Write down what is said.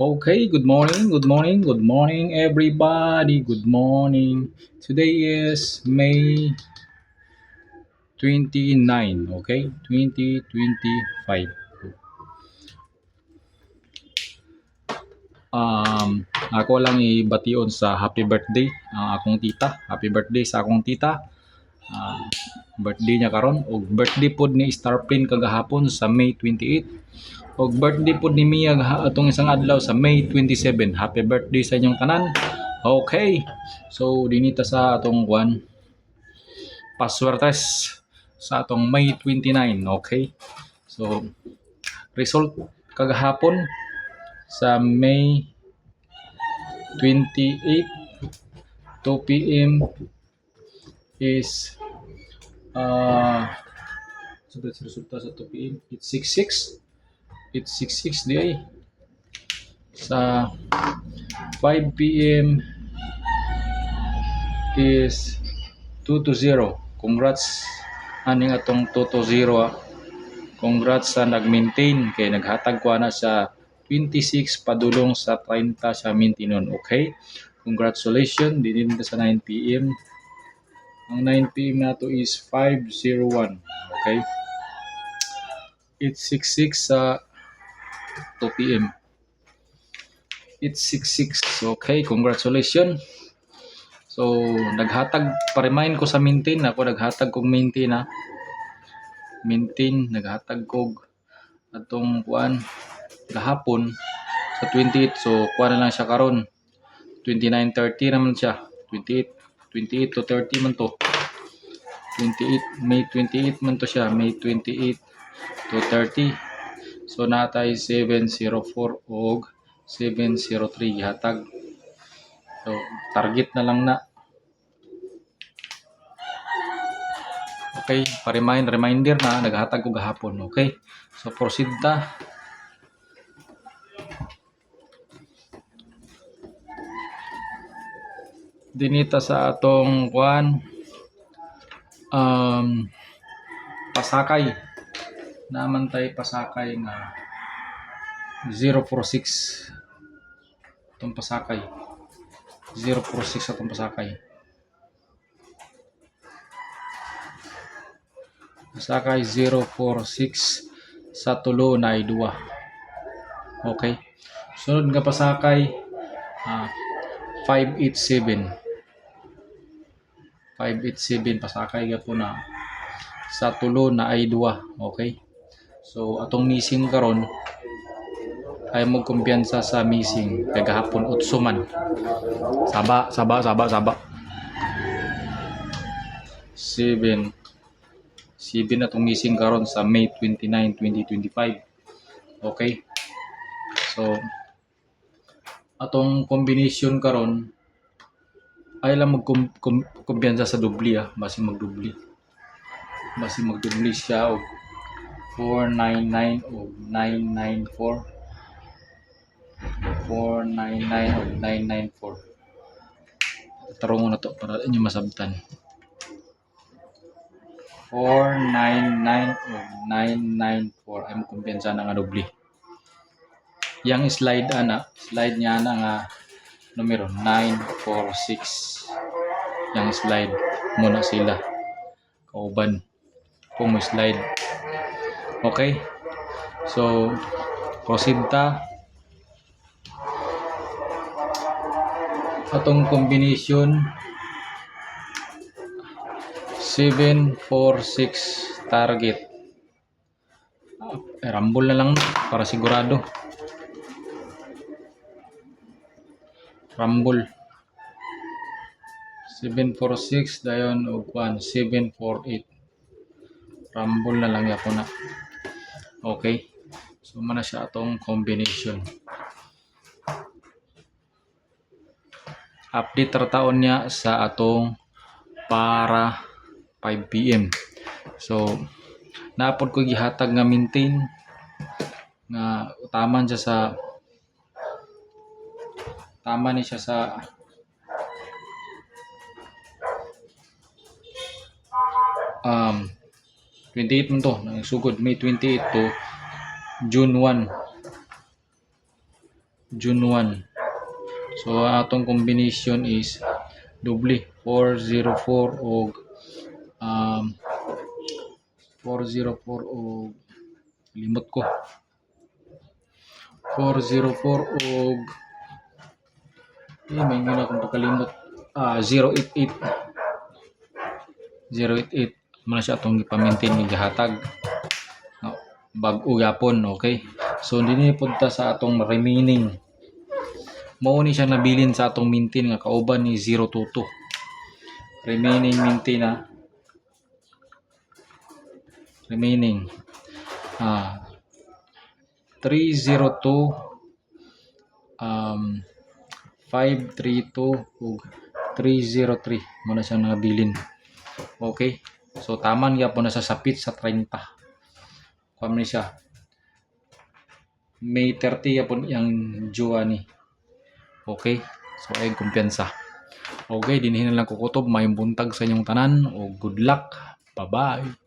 Okay, good morning, everybody. Good morning. Today is May 29, okay? 2025. Ako lang ibation sa happy birthday ang akong tita. Happy birthday sa akong tita. Ah, birthday niya karon ug birthday pod ni Starplane kagahapon sa May 28. Og birthday pod ni Mia atong isang adlaw sa May 27. Happy birthday sa inyong tanan. Okay. So dinita sa atong paswertes sa atong May 29. Okay. So result kagahapon sa May 28 2 p.m. is sa resulta sa 2 p.m. It's 66. It's 66 di ay. Sa 5 p.m. is 2-0. Congrats aning atong 2-0. Congrats sa nag-maintain kay naghatag ko na sa 26 padulong sa 30 sa maintenon. Okay? Congratulations din sa 9 p.m. Ang 9 p.m. nato is 5:01. Okay? It's 66 sa 2 p.m. It's 66. Okay, congratulations. So, naghatag pa-remind ko sa maintain. Ako naghatag kong maintain ha. Maintain, naghatag kog atong gahapon sa 28. So, kuan na lang siya karon. 29:30 naman siya. 28 to 30 man to. 28 May 28 man to siya. May 28 to 30. So, natay 704 og 703 gihatag. So, target na lang na. Okay, reminder na naghatag ko gahapon. Okay, so proceed ta. Dinita sa atong pasakay. Naman tay pasakay nga 046. Itong pasakay. 046 atong pasakay. Pasakay 046 sa tulo na ay 2. Okay. Sunod nga pasakay 587. 587 pasakay po na sa tulo na ay 2. Okay. So atong missing karon ay mo kumpiyansa sa missing kay gahapon utsuman. Saba. 7 atong missing karon sa May 29, 2025. Okay. So atong combination karon ay lang magkumpiyansa sa dubli basi magdubli siya og 499 o 994 499 o 994. Tarungon na to para inyo masabtan. 499 o 994 ay magkumpiyansa na nga dubli. Yang slide niya na nga numero 946. Yang slide muna sila kauban kung may slide. Okay, so proceed ta. Atong combination 746 target. Rumble na lang para sigurado. Rumble 746 dayon og 748. Rumble na lang yapon na. Okay, so mana siya atong combination. Update taon niya sa atong para 5 p.m. So napod ko gihatag nga maintain nga tama ni siya sa 28 man to, sugod May 28 to June 1. June 1. So atong combination is doble 404 og 404 og limot ko 404 og may gina akong pagkalimot 088 mo na siya atong ipa-maintain ni gahatag bag-o yapon. Okay, so dinhi punta sa atong remaining, mao ni siya nabilin sa atong maintain nga kauban ni 022. Remaining maintain na remaining 302 532 ug 303 mo na siya nabilin. Okay, so taman gyapon na sa sapit sa 30. Kuha ni siya May 30 yapon yang juwa ni. Okay, so ay kumpiyansa. Okay, dinhin na lang kukutob, mayong buntag sa inyong tanan o good luck. Bye bye.